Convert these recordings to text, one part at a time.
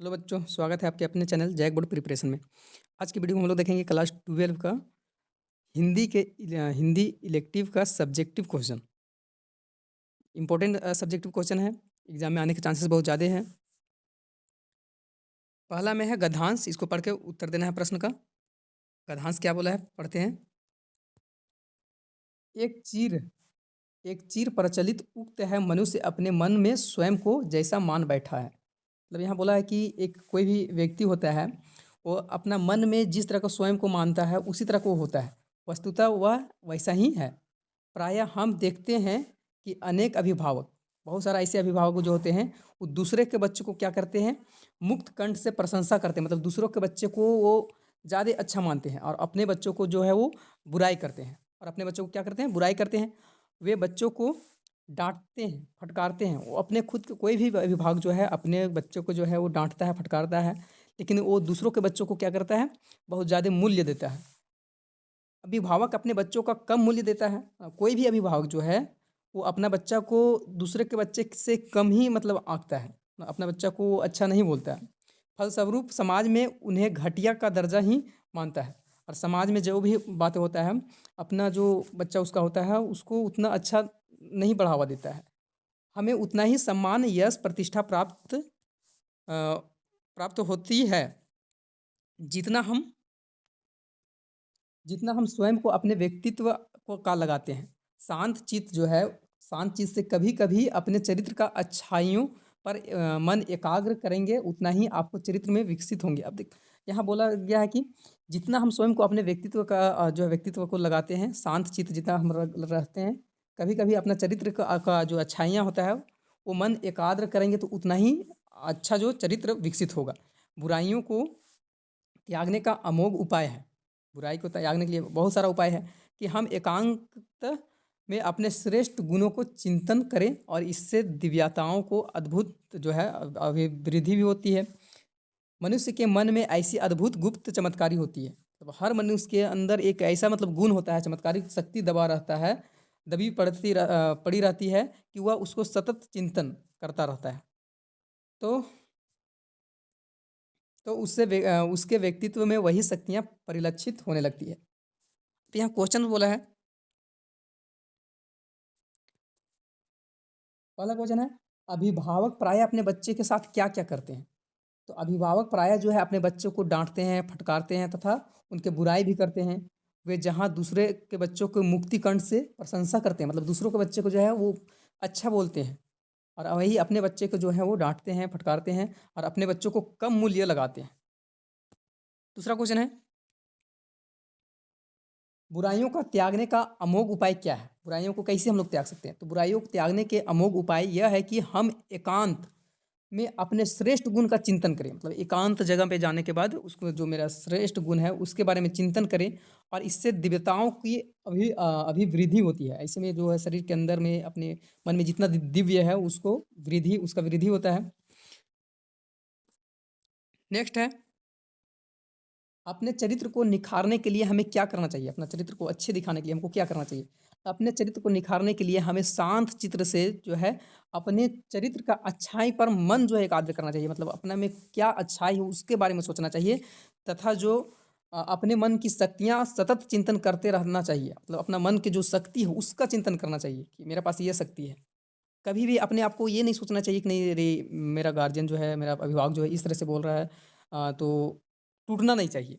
Hello बच्चों, स्वागत है आपके अपने चैनल जैक बोर्ड प्रिपरेशन में। आज की वीडियो में हम लोग देखेंगे क्लास 12 का हिंदी इलेक्टिव का subjective question. Important subjective question है, एग्जाम में आने के चांसेस बहुत ज़्यादा हैं। पहला में है गद्यांश, इसको पढ़ के उत्तर देना है प्रश्न का। गद्यांश क्या बोला है, पढ़ते हैं। एक चीर एक चीर प्रचलित उक्त है, मनुष्य अपने मन में स्वयं को जैसा मान बैठा है। मतलब यहाँ बोला है कि एक कोई भी व्यक्ति होता है, वो अपना मन में जिस तरह को स्वयं को मानता है उसी तरह को होता है। वस्तुतः वह वैसा ही है। प्रायः हम देखते हैं कि अनेक अभिभावक, बहुत सारा ऐसे अभिभावक जो होते हैं, वो दूसरे के बच्चे को क्या करते हैं, मुक्त कंठ से प्रशंसा करते हैं। मतलब दूसरों के बच्चे को वो ज़्यादा अच्छा मानते हैं और अपने बच्चों को जो है वो बुराई करते हैं। और अपने बच्चों को क्या करते हैं, बुराई करते हैं। वे बच्चों को डांटते हैं, फटकारते हैं। वो अपने खुद के कोई भी अभिभावक जो है अपने बच्चों को जो है वो डांटता है, फटकारता है, लेकिन वो दूसरों के बच्चों को क्या करता है, बहुत ज़्यादा मूल्य देता है। अभिभावक अपने बच्चों का कम मूल्य देता है। कोई भी अभिभावक जो है वो अपना बच्चा को दूसरे के बच्चे से कम ही मतलब आंकता है, अपना बच्चा को वो अच्छा नहीं बोलता है। फलस्वरूप समाज में उन्हें घटिया का दर्जा ही मानता है। और समाज में जो भी बातें होता है, अपना जो बच्चा उसका होता है उसको उतना अच्छा नहीं बढ़ावा देता है। हमें उतना ही सम्मान, यश, प्रतिष्ठा प्राप्त होती है जितना हम जितना हम स्वयं को अपने व्यक्तित्व को का लगाते हैं। शांत चित्त जो है, शांत चित्त से कभी कभी अपने चरित्र का अच्छाइयों पर मन एकाग्र करेंगे, उतना ही आपको चरित्र में विकसित होंगे। अब देख, यहाँ बोला गया है कि जितना हम स्वयं को अपने व्यक्तित्व का जो है व्यक्तित्व को लगाते हैं, शांत चित्त जितना हम रहते हैं, कभी कभी अपना चरित्र का जो अच्छाइयाँ होता है वो मन एकाग्र करेंगे तो उतना ही अच्छा जो चरित्र विकसित होगा। बुराइयों को त्यागने का अमोघ उपाय है। बुराई को त्यागने के लिए बहुत सारा उपाय है कि हम एकांत में अपने श्रेष्ठ गुणों को चिंतन करें, और इससे दिव्यताओं को अद्भुत जो है अभिवृद्धि भी होती है। मनुष्य के मन में ऐसी अद्भुत गुप्त चमत्कारी होती है। तो हर मनुष्य के अंदर एक ऐसा मतलब गुण होता है, चमत्कारी शक्ति दबा रहता है, पड़ी रहती है कि वह उसको सतत चिंतन करता रहता है। तो उसके व्यक्तित्व में वही शक्तियाँ परिलक्षित होने लगती है। तो यहाँ क्वेश्चन बोला है, पहला क्वेश्चन है, अभिभावक प्रायः अपने बच्चे के साथ क्या क्या करते हैं। तो अभिभावक प्रायः जो है अपने बच्चों को डांटते हैं, फटकारते हैं तथा उनके बुराई भी करते हैं। वे जहाँ दूसरे के बच्चों को मुक्ति कंठ से प्रशंसा करते हैं, मतलब दूसरों के बच्चे को जो है वो अच्छा बोलते हैं, और वही अपने बच्चे को जो है वो डांटते हैं, फटकारते हैं और अपने बच्चों को कम मूल्य लगाते हैं। दूसरा क्वेश्चन है, बुराइयों का त्यागने का अमोघ उपाय क्या है। बुराइयों को कैसे हम लोग त्याग सकते हैं। तो बुराइयों को त्यागने के अमोघ उपाय यह है कि हम एकांत में अपने श्रेष्ठ गुण का चिंतन करें। मतलब एकांत जगह पे जाने के बाद उसको जो मेरा श्रेष्ठ गुण है उसके बारे में चिंतन करें, और इससे दिव्यताओं की अभिवृद्धि होती है। ऐसे में जो है शरीर के अंदर में अपने मन में जितना दिव्य है उसको उसका वृद्धि होता है। नेक्स्ट है, अपने चरित्र को निखारने के लिए हमें क्या करना चाहिए। अपना चरित्र को अच्छे दिखाने के लिए हमको क्या करना चाहिए। अपने चरित्र को निखारने के लिए हमें शांत चित्र से जो है अपने चरित्र का अच्छाई पर मन जो है एकाग्र करना चाहिए। मतलब अपने में क्या अच्छाई है उसके बारे में सोचना चाहिए, तथा जो अपने मन की शक्तियाँ सतत चिंतन करते रहना चाहिए। मतलब अपना मन की जो शक्ति है उसका चिंतन करना चाहिए कि मेरे पास ये शक्ति है। कभी भी अपने आप को ये नहीं सोचना चाहिए कि नहीं रे, मेरा गार्जियन जो है, मेरा अभिभावक जो है इस तरह से बोल रहा है, तो टूटना नहीं चाहिए।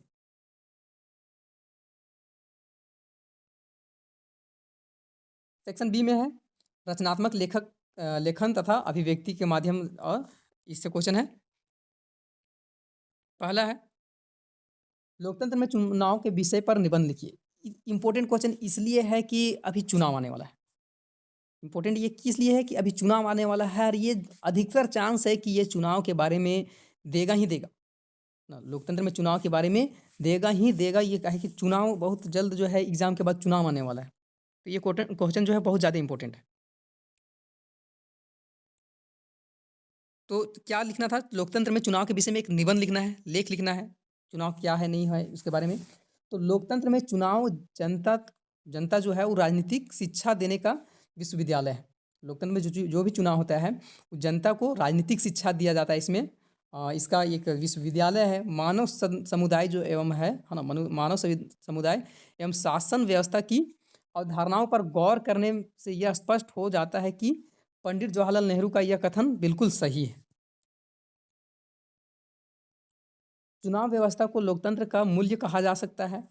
सेक्शन बी में है, रचनात्मक लेखन तथा अभिव्यक्ति के माध्यम, और इससे क्वेश्चन है। पहला है, लोकतंत्र में चुनाव के विषय पर निबंध लिखिए। इंपॉर्टेंट क्वेश्चन इसलिए है कि अभी चुनाव आने वाला है। इंपॉर्टेंट ये किस लिए है कि अभी चुनाव आने वाला है, और ये अधिकतर चांस है कि ये चुनाव के बारे में देगा ही देगा ना। लोकतंत्र में चुनाव के बारे में देगा ही देगा। ये कहे कि चुनाव बहुत जल्द जो है, एग्जाम के बाद चुनाव आने वाला है, तो ये क्वेश्चन जो है बहुत ज़्यादा इंपॉर्टेंट है। तो क्या लिखना था, लोकतंत्र में चुनाव के विषय में एक निबंध लिखना है, लेख लिखना है, चुनाव क्या है नहीं है उसके बारे में। तो लोकतंत्र में चुनाव जनता जनता जो है वो राजनीतिक शिक्षा देने का विश्वविद्यालय है। लोकतंत्र में जो भी चुनाव होता है वो जनता को राजनीतिक शिक्षा दिया जाता है इसमें। इसका एक विश्वविद्यालय है, मानव समुदाय जो एवं है ना? मानव समुदाय एवं शासन व्यवस्था की अवधारणाओं पर गौर करने से यह स्पष्ट हो जाता है कि पंडित जवाहरलाल नेहरू का यह कथन बिल्कुल सही है। चुनाव व्यवस्था को लोकतंत्र का मूल्य कहा जा सकता है।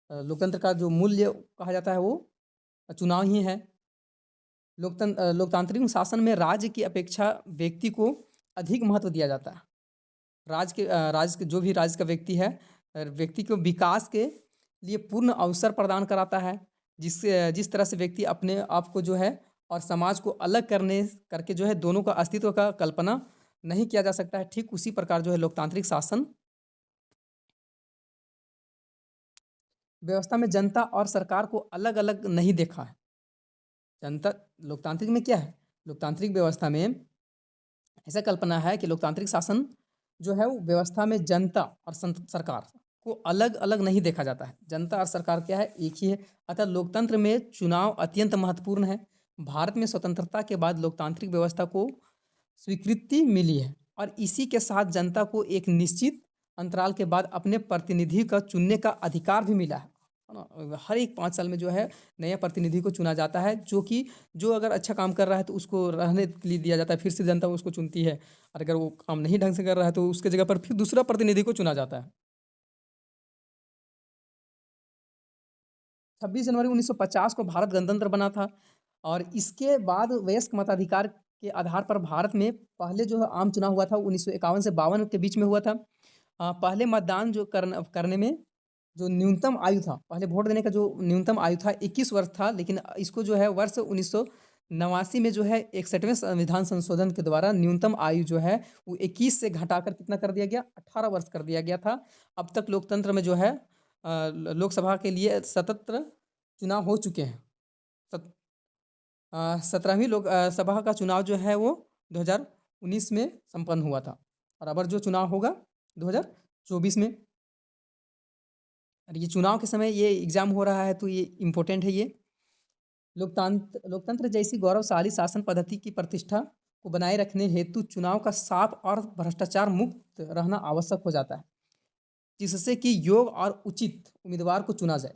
लोकतंत्र का जो मूल्य कहा जाता है वो चुनाव ही है। लोकतांत्रिक शासन में राज्य की अपेक्षा व्यक्ति को अधिक महत्व दिया जाता है। राज्य के जो भी राज्य का व्यक्ति है, व्यक्ति को विकास के लिए पूर्ण अवसर प्रदान कराता है। जिस तरह से व्यक्ति अपने आप को जो है और समाज को अलग करके जो है दोनों का अस्तित्व का कल्पना नहीं किया जा सकता है, ठीक उसी प्रकार जो है लोकतांत्रिक शासन व्यवस्था में जनता और सरकार को अलग-अलग नहीं देखा है। जनता लोकतांत्रिक में क्या है? लोकतांत्रिक व्यवस्था में ऐसा कल्पना है कि लोकतांत्रिक शासन जो है वो व्यवस्था में जनता और सरकार को अलग-अलग नहीं देखा जाता है। जनता और सरकार क्या है? एक ही है। अतः लोकतंत्र में चुनाव अत्यंत महत्वपूर्ण है। भारत में स्वतंत्रता के बाद लोकतांत्रिक व्यवस्था को स्वीकृति मिली है और इसी के साथ जनता को एक निश्चित अंतराल के बाद अपने प्रतिनिधि का चुनने का अधिकार भी मिला है ना? हर एक 5 साल में जो है नया प्रतिनिधि को चुना जाता है, जो अगर अच्छा काम कर रहा है तो उसको रहने के लिए दिया जाता है, फिर से जनता उसको चुनती है और अगर वो काम नहीं ढंग से कर रहा है तो उसके जगह पर फिर दूसरा प्रतिनिधि को चुना जाता है। 26 जनवरी 1950 को भारत गणतंत्र बना था और इसके बाद वयस्क मताधिकार के आधार पर भारत में पहले जो है आम चुनाव हुआ था 1951 से 52 के बीच में हुआ था। पहले मतदान जो करने में जो न्यूनतम आयु था, पहले वोट देने का जो न्यूनतम आयु था 21 वर्ष था, लेकिन इसको जो है वर्ष 1989 में जो है 61वें संविधान संशोधन के द्वारा न्यूनतम आयु जो है वो 21 से घटाकर कितना कर दिया गया? 18 वर्ष कर दिया गया था। अब तक लोकतंत्र में जो है लोकसभा के लिए स्वतंत्र चुनाव हो चुके हैं। 17वीं सभा का चुनाव जो है वो 2019 में संपन्न हुआ था और अब जो चुनाव होगा 2024 में। और ये चुनाव के समय ये एग्जाम हो रहा है तो ये इम्पोर्टेंट है ये। लोकतंत्र जैसी गौरवशाली शासन पद्धति की प्रतिष्ठा को बनाए रखने हेतु चुनाव का साफ और भ्रष्टाचार मुक्त रहना आवश्यक हो जाता है, जिससे कि योग्य और उचित उम्मीदवार को चुना जाए।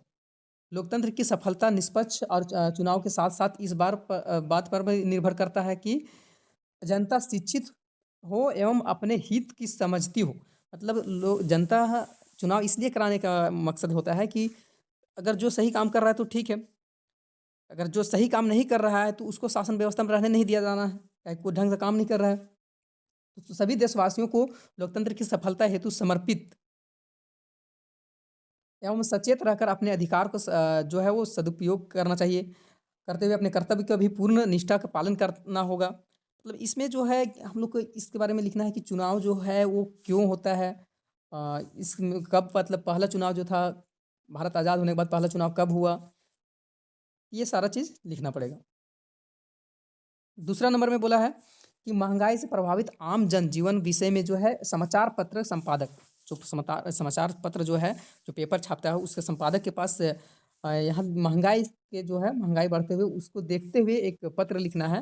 लोकतंत्र की सफलता निष्पक्ष और चुनाव के साथ-साथ इस बात पर भी निर्भर करता है कि जनता शिक्षित हो एवं अपने हित की समझती हो। मतलब जनता चुनाव इसलिए कराने का मकसद होता है कि अगर जो सही काम कर रहा है तो ठीक है, अगर जो सही काम नहीं कर रहा है तो उसको शासन व्यवस्था में रहने नहीं दिया जाना है, चाहे कोई ढंग से काम नहीं कर रहा है। तो सभी देशवासियों को लोकतंत्र की सफलता हेतु समर्पित एवं सचेत रहकर अपने अधिकार को जो है वो सदुपयोग करना चाहिए। करते हुए अपने कर्तव्य का भी पूर्ण निष्ठा का पालन करना होगा। मतलब इसमें जो है हम लोग को इसके बारे में लिखना है कि चुनाव जो है वो क्यों होता है? इसमें कब मतलब पहला चुनाव जो था भारत आज़ाद होने के बाद पहला चुनाव कब हुआ? ये सारा चीज़ लिखना पड़ेगा। दूसरा नंबर में बोला है कि महँगाई से प्रभावित आम जनजीवन विषय में जो है समाचार पत्र संपादक, जो समाचार पत्र जो है, जो पेपर छापता है उसके संपादक के पास यहाँ महँगाई के जो है महँगाई बढ़ते हुए उसको देखते हुए एक पत्र लिखना है।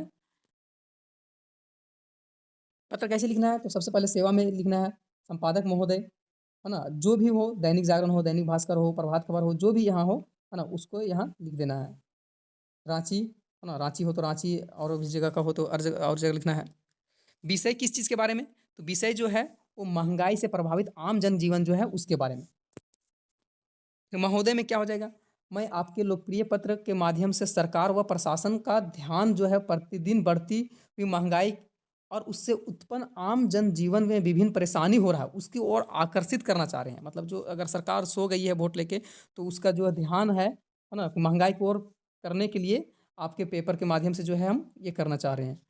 पत्र कैसे लिखना है? तो सबसे पहले सेवा में लिखना है, संपादक महोदय, है ना? जो भी हो, दैनिक जागरण हो, दैनिक भास्कर हो, प्रभात खबर हो, जो भी यहाँ हो, है ना? उसको यहाँ लिख देना है। रांची, है ना? रांची हो तो रांची और भी जगह का हो तो और जगह लिखना है। विषय किस चीज़ के बारे में? तो विषय जो है वो महँगाई से प्रभावित आम जनजीवन जो है उसके बारे में। तो महोदय में क्या हो जाएगा? मैं आपके लोकप्रिय पत्र के माध्यम से सरकार व प्रशासन का ध्यान जो है प्रतिदिन बढ़ती हुई महँगाई और उससे उत्पन्न आम जनजीवन में विभिन्न परेशानी हो रहा है, उसकी ओर आकर्षित करना चाह रहे हैं। मतलब जो अगर सरकार सो गई है वोट लेके, तो उसका जो ध्यान है ना? महँगाई की ओर करने के लिए आपके पेपर के माध्यम से जो है हम ये करना चाह रहे हैं।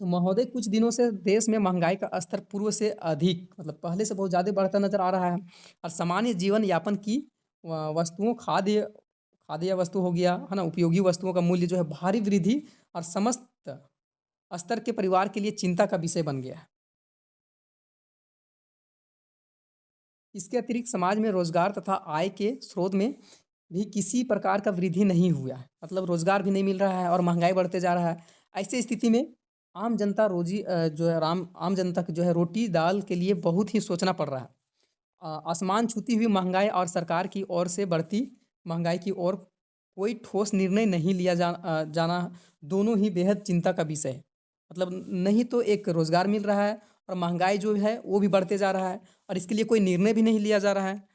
तो महोदय, कुछ दिनों से देश में महँगाई का स्तर पूर्व से अधिक मतलब पहले से बहुत ज़्यादा बढ़ता नज़र आ रहा है और सामान्य जीवन यापन की वस्तुओं खाद्य वस्तु हो गया, है ना? उपयोगी वस्तुओं का मूल्य जो है भारी वृद्धि और समस्त स्तर के परिवार के लिए चिंता का विषय बन गया है। इसके अतिरिक्त समाज में रोज़गार तथा आय के स्रोत में भी किसी प्रकार का वृद्धि नहीं हुआ है। मतलब रोज़गार भी नहीं मिल रहा है और महँगाई बढ़ते जा रहा है। ऐसी स्थिति में आम जनता जो है आम जनता की जो है रोटी दाल के लिए बहुत ही सोचना पड़ रहा है। आसमान छूती हुई महंगाई और सरकार की ओर से बढ़ती महंगाई की ओर कोई ठोस निर्णय नहीं लिया जाना दोनों ही बेहद चिंता का विषय है। मतलब नहीं तो एक रोज़गार मिल रहा है और महंगाई जो है वो भी बढ़ते जा रहा है और इसके लिए कोई निर्णय भी नहीं लिया जा रहा है।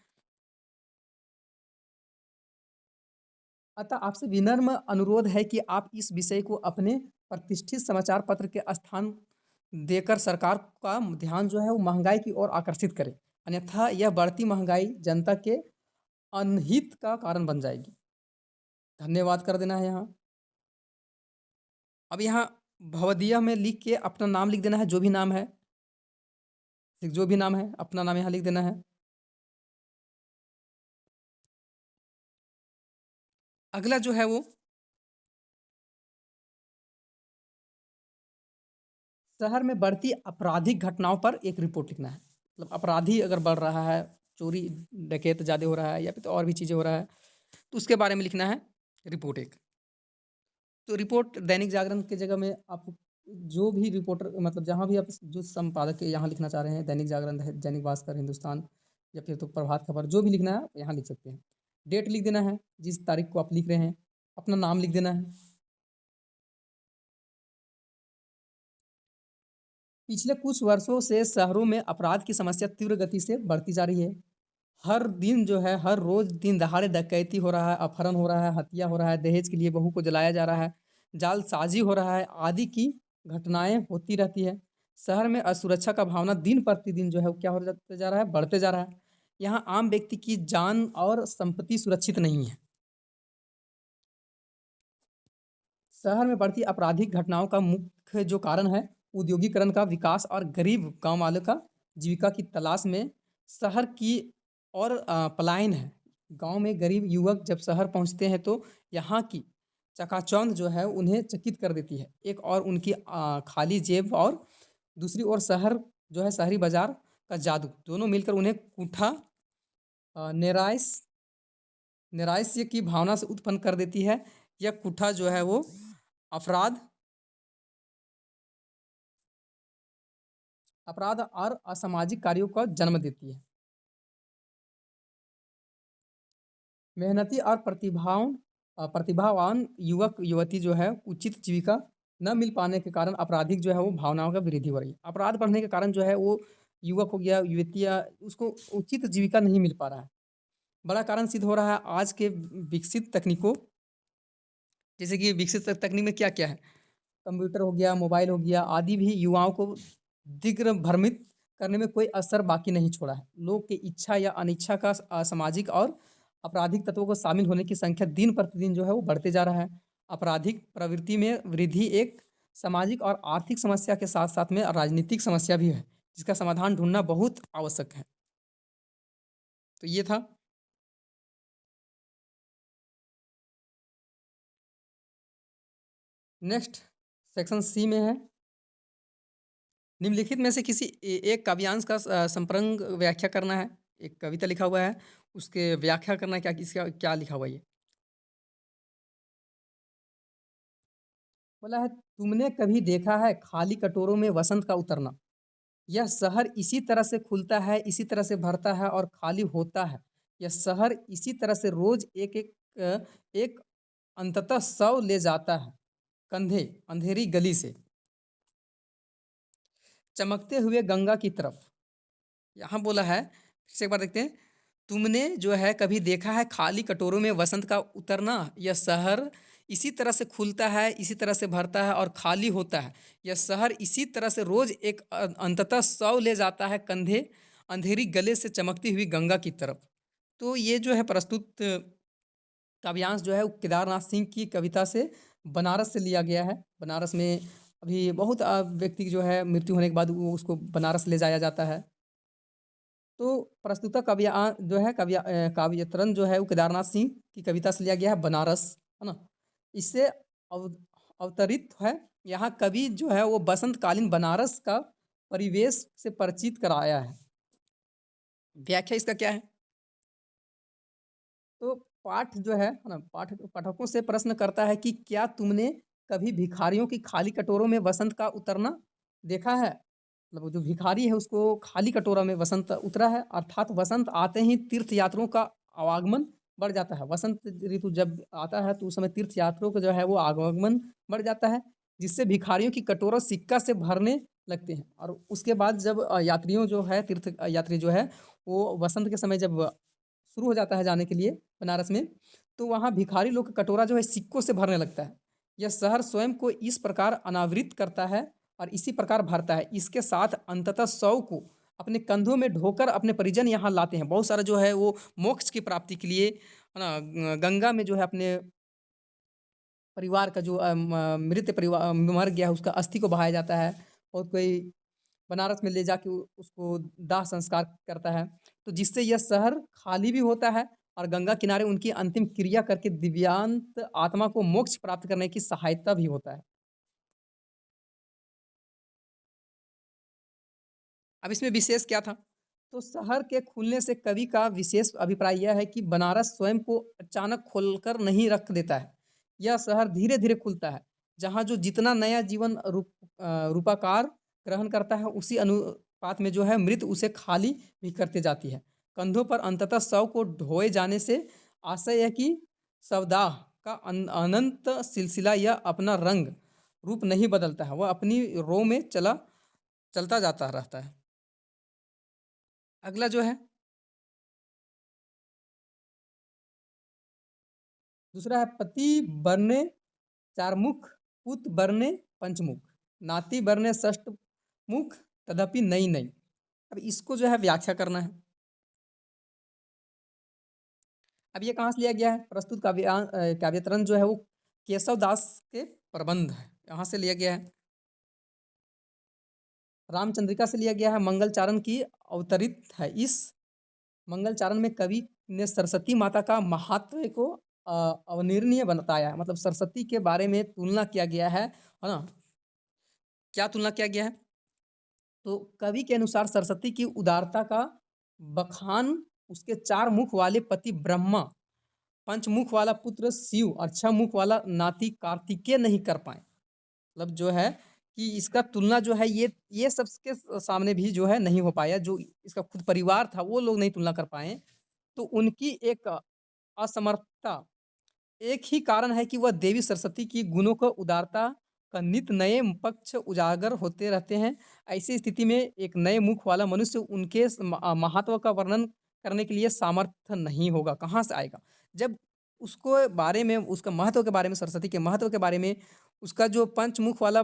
अतः आपसे विनम्र अनुरोध है कि आप इस विषय को अपने प्रतिष्ठित समाचार पत्र के स्थान देकर सरकार का ध्यान जो है वो महंगाई की ओर आकर्षित करें। अन्यथा यह बढ़ती महंगाई जनता के अनहित का कारण बन जाएगी। धन्यवाद कर देना है यहाँ। अब यहाँ भवदीय में लिख के अपना नाम लिख देना है, जो भी नाम है, जो भी नाम है अपना नाम यहाँ लिख देना है। अगला जो है वो शहर में बढ़ती आपराधिक घटनाओं पर एक रिपोर्ट लिखना है। मतलब अपराधी अगर बढ़ रहा है, चोरी डकैत ज़्यादा हो रहा है या फिर तो और भी चीज़ें हो रहा है, तो उसके बारे में लिखना है रिपोर्ट एक। तो रिपोर्ट दैनिक जागरण की जगह में आप जो भी रिपोर्टर मतलब जहाँ भी आप जो संपादक यहाँ लिखना चाह रहे हैं, दैनिक जागरण है, दैनिक भास्कर, हिंदुस्तान या फिर तो प्रभात खबर, जो भी लिखना है आप यहाँ लिख सकते हैं। डेट लिख देना है जिस तारीख को आप लिख रहे हैं, अपना नाम लिख देना है। पिछले कुछ वर्षों से शहरों में अपराध की समस्या तीव्र गति से बढ़ती जा रही है। हर दिन जो है, हर रोज़ दिन दहाड़े डकैती हो रहा है, अपहरण हो रहा है, हत्या हो रहा है, दहेज के लिए बहू को जलाया जा रहा है, जालसाजी हो रहा है, आदि की घटनाएँ होती रहती है। शहर में असुरक्षा का भावना दिन प्रतिदिन जो है वो क्या हो जाते जा रहा है, बढ़ते जा रहा है। यहाँ आम व्यक्ति की जान और संपत्ति सुरक्षित नहीं है। शहर में बढ़ती आपराधिक घटनाओं का मुख्य जो कारण है, औद्योगिकरण का विकास और गरीब गाँव वालों का जीविका की तलाश में शहर की और पलायन है। गाँव में गरीब युवक जब शहर पहुँचते हैं तो यहाँ की चकाचौंध जो है उन्हें चकित कर देती है। एक और उनकी खाली जेब और दूसरी ओर शहर जो है शहरी बाज़ार का जादू, दोनों मिलकर उन्हें कूठा निराश नैराश्य की भावना से उत्पन्न कर देती है। यह कुठा जो है वो अपराध अपराध और असामाजिक कार्यों का जन्म देती है। मेहनती और प्रतिभावान युवक युवती जो है उचित जीविका न मिल पाने के कारण आपराधिक जो है वो भावनाओं का वृद्धि हो रही है। अपराध बढ़ने के कारण जो है वो युवक हो गया, युवतियाँ, उसको उचित जीविका नहीं मिल पा रहा है। बड़ा कारण सिद्ध हो रहा है आज के विकसित तकनीकों, जैसे कि विकसित तकनीक में क्या-क्या है? कंप्यूटर हो गया, मोबाइल हो गया, आदि भी युवाओं को दिग्भ्रमित करने में कोई असर बाकी नहीं छोड़ा है। लोग की इच्छा या अनिच्छा का असामाजिक और आपराधिक तत्वों को शामिल होने की संख्या दिन प्रतिदिन जो है वो बढ़ते जा रहा है। आपराधिक प्रवृत्ति में वृद्धि एक सामाजिक और आर्थिक समस्या के साथ-साथ में राजनीतिक समस्या भी है, जिसका समाधान ढूँढना बहुत आवश्यक है। तो ये था। नेक्स्ट सेक्शन सी में है, निम्नलिखित में से किसी एक काव्यांश का संप्रंग व्याख्या करना है। एक कविता लिखा हुआ है, उसके व्याख्या करना है, क्या इसका क्या लिखा हुआ है ये। बोला है, तुमने कभी देखा है खाली कटोरों में वसंत का उतरना? यह शहर इसी तरह से खुलता है, इसी तरह से भरता है और खाली होता है। यह शहर इसी तरह से रोज एक अंततः शव ले जाता है कंधे अंधेरी गली से चमकते हुए गंगा की तरफ। यहाँ बोला है, फिर से एक बार देखते हैं। तुमने जो है कभी देखा है खाली कटोरों में वसंत का उतरना? यह शहर इसी तरह से खुलता है, इसी तरह से भरता है और खाली होता है। यह शहर इसी तरह से रोज एक अंततः शव ले जाता है कंधे अंधेरी गले से चमकती हुई गंगा की तरफ। तो ये जो है प्रस्तुत काव्यांश जो है वो केदारनाथ सिंह की कविता से बनारस से लिया गया है। बनारस में अभी बहुत व्यक्ति जो है मृत्यु होने के बाद वो उसको बनारस ले जाया जाता है। तो प्रस्तुत जो है काव्य तरंग जो है वो केदारनाथ सिंह की कविता से लिया गया है, बनारस, है ना? इससे अवतरित है। यहाँ कवि जो है वो बसंतकालीन बनारस का परिवेश से परिचित कराया है। व्याख्या इसका क्या है? तो पाठ जो है ना, पाठकों से प्रश्न करता है कि क्या तुमने कभी भिखारियों की खाली कटोरों में वसंत का उतरना देखा है? मतलब वो जो भिखारी है उसको खाली कटोरा में वसंत उतरा है, अर्थात वसंत आते ही तीर्थ यात्रियों का आवागमन बढ़ जाता है। वसंत ऋतु जब आता है तो उस समय तीर्थ यात्रियों का जो है वो आवागमन बढ़ जाता है, जिससे भिखारियों की कटोरा सिक्का से भरने लगते हैं। और उसके बाद जब यात्रियों जो है तीर्थ यात्री जो है वो वसंत के समय जब शुरू हो जाता है जाने के लिए बनारस में, तो वहाँ भिखारी लोग का कटोरा जो है सिक्कों से भरने लगता है। यह शहर स्वयं को इस प्रकार अनावृत करता है और इसी प्रकार भरता है। इसके साथ अंततः शव को अपने कंधों में ढोकर अपने परिजन यहाँ लाते हैं। बहुत सारा जो है वो मोक्ष की प्राप्ति के लिए है ना, गंगा में जो है अपने परिवार का जो मृत परिवार मर गया है उसका अस्थि को बहाया जाता है, और कोई बनारस में ले जाके उसको दाह संस्कार करता है। तो जिससे यह शहर खाली भी होता है और गंगा किनारे उनकी अंतिम क्रिया करके दिव्यांत आत्मा को मोक्ष प्राप्त करने की सहायता भी होता है। अब इसमें विशेष क्या था? तो शहर के खुलने से कवि का विशेष अभिप्राय यह है कि बनारस स्वयं को अचानक खोलकर नहीं रख देता है। यह शहर धीरे-धीरे खुलता है। जहाँ जो जितना नया जीवन रूपाकार ग्रहण करता है उसी अनुपात में जो है मृत उसे खाली भी करते जाती है। कंधों पर अंततः शव को ढोए जाने से आशय है कि शवदाह का अनंत सिलसिला यह अपना रंग, रूप नहीं बदलता है। वह अपनी रो में चलता जाता रहता है। अगला जो है दूसरा है पति बरने चार मुख, पुत बरने पंचमुख, नाती बरने षष्ठ मुख, तदपि नई नई। अब इसको जो है व्याख्या करना है। अब ये कहाँ से लिया गया है? प्रस्तुत काव्यतरण जो है वो केशव दास के प्रबंध है, यहाँ से लिया गया है। रामचंद्रिका से लिया गया है। मंगलचारण की अवतरित है। इस मंगलचारण में कवि ने सरस्वती माता का महात्म्य को अवर्णनीय बताया है। मतलब सरस्वती के बारे में तुलना किया गया है ना? क्या तुलना किया गया है? तो कवि के अनुसार सरस्वती की उदारता का बखान उसके चार मुख वाले पति ब्रह्मा, पंच मुख वाला पुत्र शिव और छह मुख वाला नाती कार्तिकेय नहीं कर पाए। मतलब जो है कि इसका तुलना जो है ये सबके सामने भी जो है नहीं हो पाया। जो इसका खुद परिवार था वो लोग नहीं तुलना कर पाए। तो उनकी एक असमर्थता, एक ही कारण है कि वह देवी सरस्वती की गुणों को उदारता का नित नए पक्ष उजागर होते रहते हैं। ऐसी स्थिति में एक नए मुख वाला मनुष्य उनके महत्व का वर्णन करने के लिए सामर्थ्य नहीं होगा। कहाँ से आएगा? जब उसको बारे में उसका महत्व के बारे में सरस्वती के महत्व के बारे में उसका जो पंचमुख वाला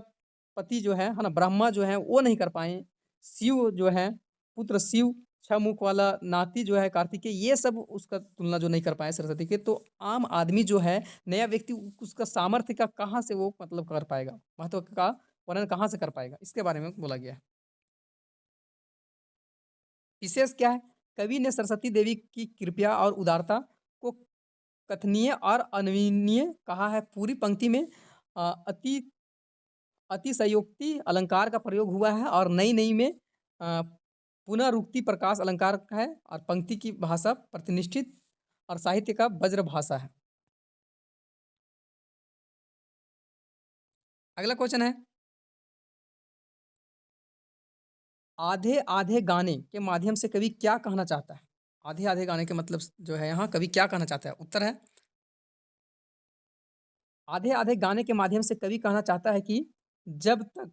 पति जो है ना, ब्रह्मा जो है वो नहीं कर पाए। शिव जो है पुत्र शिव, छह मुख वाला नाती जो है कार्तिकेय, ये सब उसका तुलना जो नहीं कर पाए सरस्वती के। तो आम आदमी जो है, नया व्यक्ति उसका सामर्थ्य का कहाँ से वो मतलब कर पाएगा? महत्व का वर्णन कहाँ से कर पाएगा? इसके बारे में बोला गया है। विशेष क्या है? कवि ने सरस्वती देवी की कृपया और उदारता को कथनीय और अन्वनीय कहा है। पूरी पंक्ति में अति अतिशयोक्ति अलंकार का प्रयोग हुआ है और नई-नई में पुनरुक्ति प्रकाश अलंकार का है और पंक्ति की भाषा प्रतिनिष्ठित और साहित्य का वज्र भाषा है। अगला क्वेश्चन है, आधे-आधे गाने के माध्यम से कवि क्या कहना चाहता है? आधे-आधे गाने के मतलब जो है यहाँ कवि क्या कहना चाहता है? उत्तर है, आधे-आधे गाने के माध्यम से कवि कहना चाहता है कि जब तक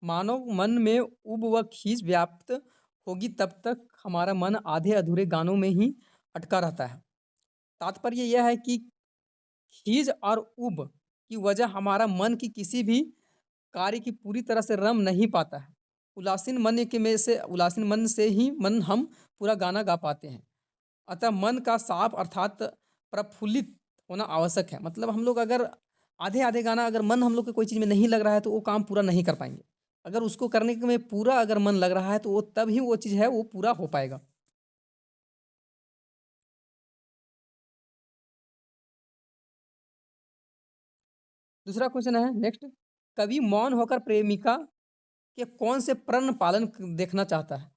मानव मन में ऊब व खीज व्याप्त होगी तब तक हमारा मन आधे-अधूरे गानों में ही अटका रहता है। तात्पर्य यह है कि खीज और ऊब की वजह हमारा मन की किसी भी कार्य की पूरी तरह से रम नहीं पाता है। उदासीन मन से ही मन हम पूरा गाना गा पाते हैं। अतः मन का साफ अर्थात प्रफुल्लित होना आवश्यक है। मतलब हम लोग अगर आधे-आधे गाना अगर मन हम लोग को कोई चीज़ में नहीं लग रहा है तो वो काम पूरा नहीं कर पाएँगे। अगर उसको करने में पूरा अगर मन लग रहा है तो वो तब ही वो चीज़ है वो पूरा हो पाएगा। दूसरा क्वेश्चन है नेक्स्ट, कवि मौन होकर प्रेमिका के कौन से प्रण पालन देखना चाहता है?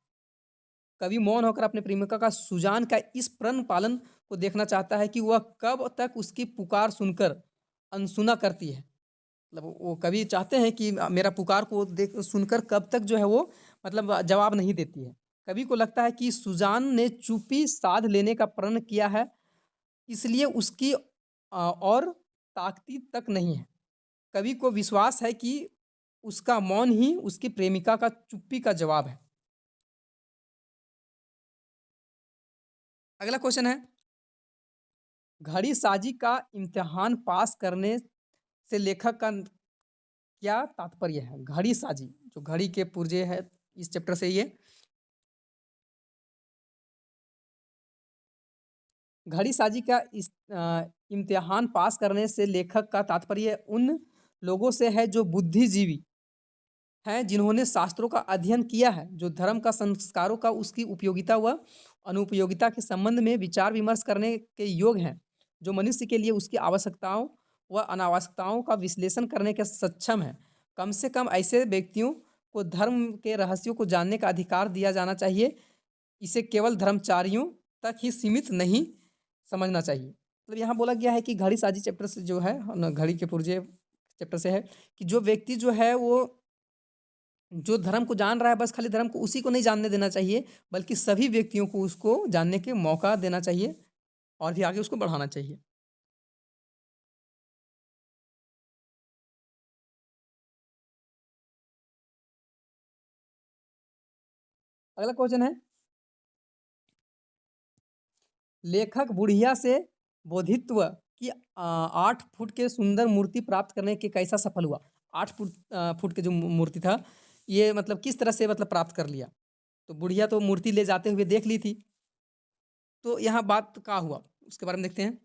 कवि मौन होकर अपने प्रेमिका का सुजान का इस प्रण पालन को देखना चाहता है कि वह कब तक उसकी पुकार सुनकर अनसुना करती है। मतलब वो कवि चाहते हैं कि मेरा पुकार को देख सुनकर कब तक जो है वो मतलब जवाब नहीं देती है। कवि को लगता है कि सुजान ने चुप्पी साध लेने का प्रण किया है, इसलिए उसकी और ताकती तक नहीं है। कवि को विश्वास है कि उसका मौन ही उसकी प्रेमिका का चुप्पी का जवाब है। अगला क्वेश्चन है, घड़ी साजी का इम्तिहान पास करने से लेखक का क्या तात्पर्य है? घड़ी साजी, जो घड़ी के पुर्जे है इस चैप्टर से ये घड़ी साजी का इम्तिहान पास करने से लेखक का तात्पर्य उन लोगों से है जो बुद्धिजीवी हैं, जिन्होंने शास्त्रों का अध्ययन किया है, जो धर्म का संस्कारों का उसकी उपयोगिता व अनुपयोगिता के संबंध में विचार विमर्श करने के योग्य हैं, जो मनुष्य के लिए उसकी आवश्यकताओं व अनावश्यकताओं का विश्लेषण करने के सक्षम है। कम से कम ऐसे व्यक्तियों को धर्म के रहस्यों को जानने का अधिकार दिया जाना चाहिए। इसे केवल धर्मचारियों तक ही सीमित नहीं समझना चाहिए। मतलब यहाँ बोला गया है कि घड़ी साजी चैप्टर से जो है न, घड़ी के पुर्जे चैप्टर से है कि जो व्यक्ति जो है वो जो धर्म को जान रहा है, बस खाली धर्म को उसी को नहीं जानने देना चाहिए, बल्कि सभी व्यक्तियों को उसको जानने के मौका देना चाहिए और भी आगे उसको बढ़ाना चाहिए। अगला क्वेश्चन है, लेखक बुढ़िया से बोधित्व की 8 फुट के सुंदर मूर्ति प्राप्त करने के कैसा सफल हुआ? 8 फुट के जो मूर्ति था, ये मतलब किस तरह से मतलब प्राप्त कर लिया? तो बुढ़िया तो मूर्ति ले जाते हुए देख ली थी, तो यहाँ बात का हुआ उसके बारे में देखते हैं।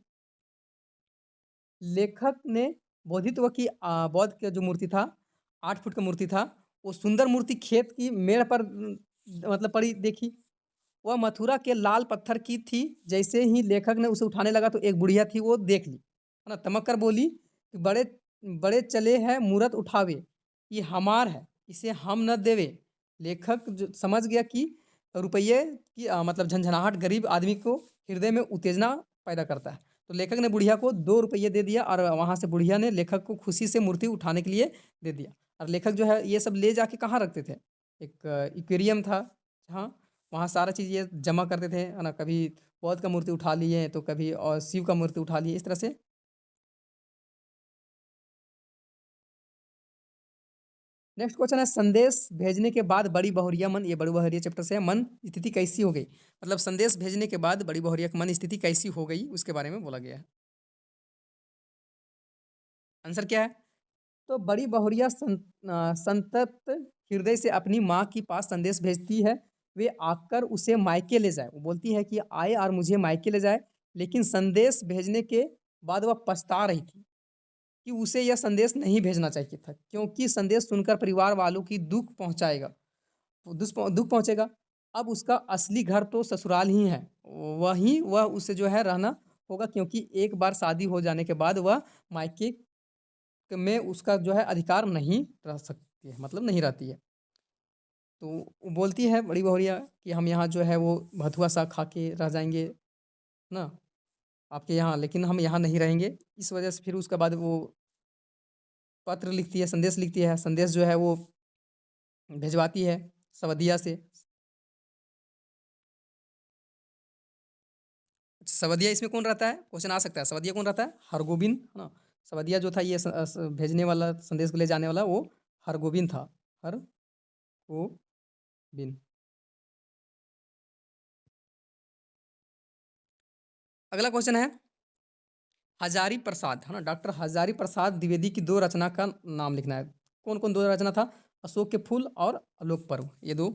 लेखक ने बोधित्व की बौद्ध का जो मूर्ति था, 8 फुट का मूर्ति था, वो सुंदर मूर्ति खेत की मेड़ पर मतलब पड़ी देखी। वह मथुरा के लाल पत्थर की थी। जैसे ही लेखक ने उसे उठाने लगा तो एक बुढ़िया थी, वो देख ली, है ना, तमक कर बोली कि बड़े बड़े चले हैं मूरत उठावे, ये हमार है, इसे हम न देवे। लेखक जो समझ गया कि रुपये की मतलब झंझनाहट गरीब आदमी को हृदय में उत्तेजना पैदा करता है। तो लेखक ने बुढ़िया को 2 रुपये दे दिया और वहाँ से बुढ़िया ने लेखक को खुशी से मूर्ति उठाने के लिए दे दिया। और लेखक जो है ये सब ले जाके कहाँ रखते थे? एक एक्वेरियम था, जहाँ वहाँ सारा चीज़ ये जमा करते थे, है ना, कभी बौद्ध का मूर्ति उठा लिए तो कभी और शिव का मूर्ति उठा लिए, इस तरह से। नेक्स्ट क्वेश्चन है, संदेश भेजने के बाद बड़ी बहुरिया मन, ये बड़ी बहुरिया चैप्टर से है, मन स्थिति कैसी हो गई? मतलब संदेश भेजने के बाद बड़ी बहुरिया की मन स्थिति कैसी हो गई उसके बारे में बोला गया है। आंसर क्या है? तो बड़ी बहुरिया संतप्त हृदय से अपनी माँ के पास संदेश भेजती है, वे आकर उसे मायके ले जाए। वो बोलती है कि आए और मुझे मायके ले जाए, लेकिन संदेश भेजने के बाद वह पछता रही थी कि उसे यह संदेश नहीं भेजना चाहिए था, क्योंकि संदेश सुनकर परिवार वालों की दुख पहुंचाएगा, दुख पहुंचेगा। अब उसका असली घर तो ससुराल ही है, वहीं वह उसे जो है रहना होगा, क्योंकि एक बार शादी हो जाने के बाद वह मायके में उसका जो है अधिकार नहीं रह सकती है, मतलब नहीं रहती है। तो वो बोलती है बड़ी बहुरिया कि हम यहाँ जो है वो भथुआ सा खा के रह जाएंगे ना आपके यहाँ, लेकिन हम यहाँ नहीं रहेंगे। इस वजह से फिर उसके बाद वो पत्र लिखती है, संदेश लिखती है, संदेश जो है वो भिजवाती है सवदिया से। सवदिया इसमें कौन रहता है? क्वेश्चन आ सकता है, सवदिया कौन रहता है? हरगोविंद, है ना। सवदिया जो था ये भेजने वाला, संदेश को ले जाने वाला, वो हरगोविंद था, हरगोविंद। अगला क्वेश्चन है, हजारी प्रसाद, है ना, डॉक्टर हजारी प्रसाद द्विवेदी की 2 रचना का नाम लिखना है। कौन कौन 2 रचना था? अशोक के फूल और आलोक पर्व, ये 2।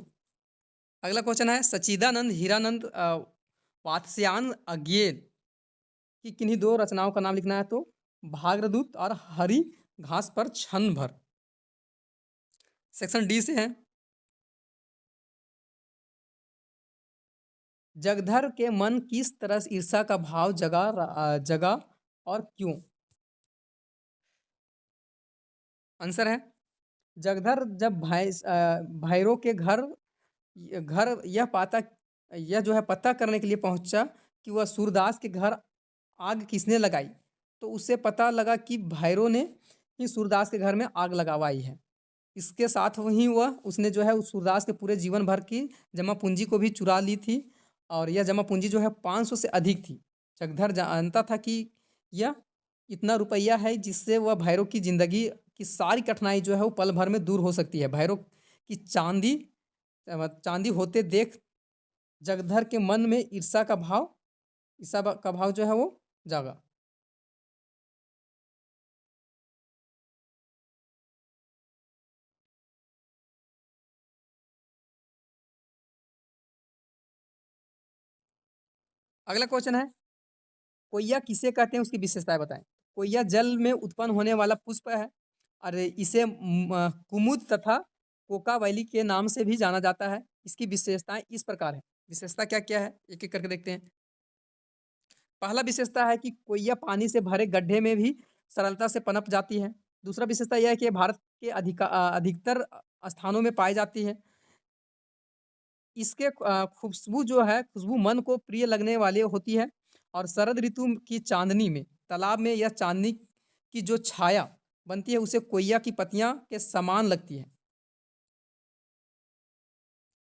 अगला क्वेश्चन है, सच्चिदानंद हीरानंद वात्स्यायन अज्ञे की किन्हीं 2 रचनाओं का नाम लिखना है। तो भाग्रदूत और हरी घास पर क्षण भर। सेक्शन डी से है, जगधर के मन किस तरह से ईर्षा का भाव जगा और क्यों? आंसर है, जगधर जब भैरव के घर घर यह पाता यह जो है पता करने के लिए पहुंचा कि वह सूरदास के घर आग किसने लगाई, तो उससे पता लगा कि भैरव ने ही सूरदास के घर में आग लगवाई है। इसके साथ वहीं वह उसने जो है उस सूरदास के पूरे जीवन भर की जमा पूंजी को भी चुरा ली थी और यह जमा पूंजी जो है 500 से अधिक थी। जगधर जानता था कि यह इतना रुपया है जिससे वह भैरव की ज़िंदगी की सारी कठिनाई जो है वो पल भर में दूर हो सकती है। भैरव की चांदी होते देख जगधर के मन में ईर्षा का भाव जो है वो जागा। अगला क्वेश्चन है, कोयया किसे कहते हैं उसकी विशेषताएं बताएं। कोयया जल में उत्पन्न होने वाला पुष्प है और इसे कुमुद तथा कोका वैली के नाम से भी जाना जाता है। इसकी विशेषताएं इस प्रकार है। विशेषता क्या क्या है एक एक करके देखते हैं। पहला विशेषता है कि कोयया पानी से भरे गड्ढे में भी सरलता से पनप जाती है। दूसरा विशेषता यह है कि भारत के अधिकतर स्थानों में पाई जाती है। इसके खुशबू जो है खुशबू मन को प्रिय लगने वाली होती है और शरद ऋतु की चांदनी में तालाब में यह चांदनी की जो छाया बनती है उसे कोयया की पत्तियां के समान लगती है।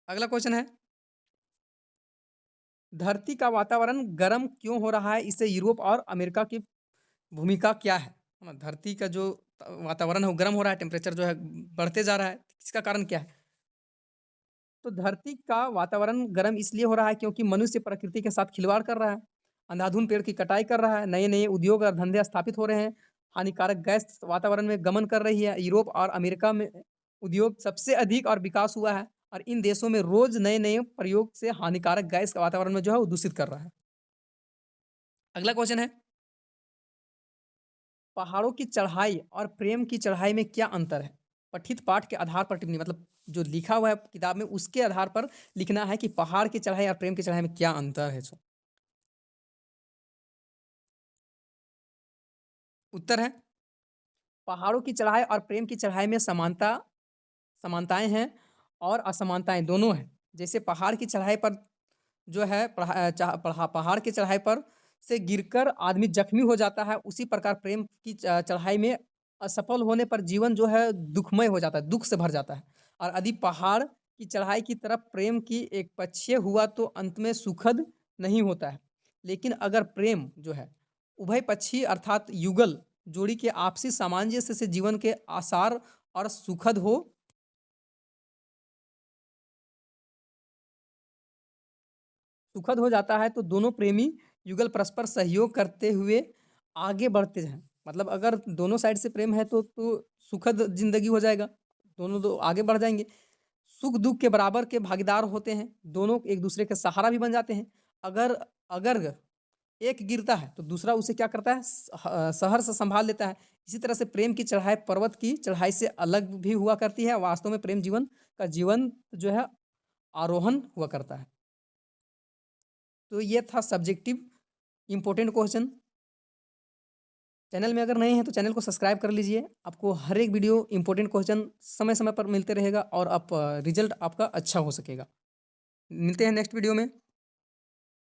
अगला क्वेश्चन है, धरती का वातावरण गर्म क्यों हो रहा है, इससे यूरोप और अमेरिका की भूमिका क्या है ना? धरती का जो वातावरण है वो गर्म हो रहा है, टेम्परेचर जो है बढ़ते जा रहा है, इसका कारण क्या है? तो धरती का वातावरण गर्म इसलिए हो रहा है क्योंकि मनुष्य प्रकृति के साथ खिलवाड़ कर रहा है, अंधाधुंध पेड़ की कटाई कर रहा है, नए नए उद्योग और धंधे स्थापित हो रहे हैं, हानिकारक गैस वातावरण में गमन कर रही है। यूरोप और अमेरिका में उद्योग सबसे अधिक और विकास हुआ है और इन देशों में रोज नए नए प्रयोग से हानिकारक गैस का वातावरण में जो है वो दूषित कर रहा है। अगला क्वेश्चन है, पहाड़ों की चढ़ाई और प्रेम की चढ़ाई में क्या अंतर है? पठित पाठ के आधार पर टिप्पणी मतलब जो लिखा हुआ है किताब में उसके आधार पर लिखना है कि पहाड़ की चढ़ाई और प्रेम की चढ़ाई में क्या अंतर है। सो उत्तर है, पहाड़ों की चढ़ाई और प्रेम की चढ़ाई में समानताएं हैं और असमानताएं दोनों हैं। जैसे पहाड़ की चढ़ाई पर जो है पहाड़ की चढ़ाई पर से गिरकर आदमी जख्मी हो जाता है, उसी प्रकार प्रेम की चढ़ाई में असफल होने पर जीवन जो है दुखमय हो जाता है, दुख से भर जाता है। और यदि पहाड़ की चढ़ाई की तरफ प्रेम की एक पक्षीय हुआ तो अंत में सुखद नहीं होता है। लेकिन अगर प्रेम जो है उभय पक्षी अर्थात युगल जोड़ी के आपसी सामंजस्य से जीवन के आसार और सुखद हो जाता है तो दोनों प्रेमी युगल परस्पर सहयोग करते हुए आगे बढ़ते हैं। मतलब अगर दोनों साइड से प्रेम है तो सुखद जिंदगी हो जाएगा, दोनों तो आगे बढ़ जाएंगे, सुख दुख के बराबर के भागीदार होते हैं, दोनों एक दूसरे के सहारा भी बन जाते हैं। अगर अगर एक गिरता है तो दूसरा उसे क्या करता है, सहर से संभाल लेता है। इसी तरह से प्रेम की चढ़ाई पर्वत की चढ़ाई से अलग भी हुआ करती है। वास्तव में प्रेम जीवन जो है आरोहण हुआ करता है। तो ये था सब्जेक्टिव इंपॉर्टेंट क्वेश्चन। चैनल में अगर नए हैं तो चैनल को सब्सक्राइब कर लीजिए, आपको हर एक वीडियो इंपॉर्टेंट क्वेश्चन समय समय पर मिलते रहेगा और आप रिजल्ट आपका अच्छा हो सकेगा। मिलते हैं नेक्स्ट वीडियो में।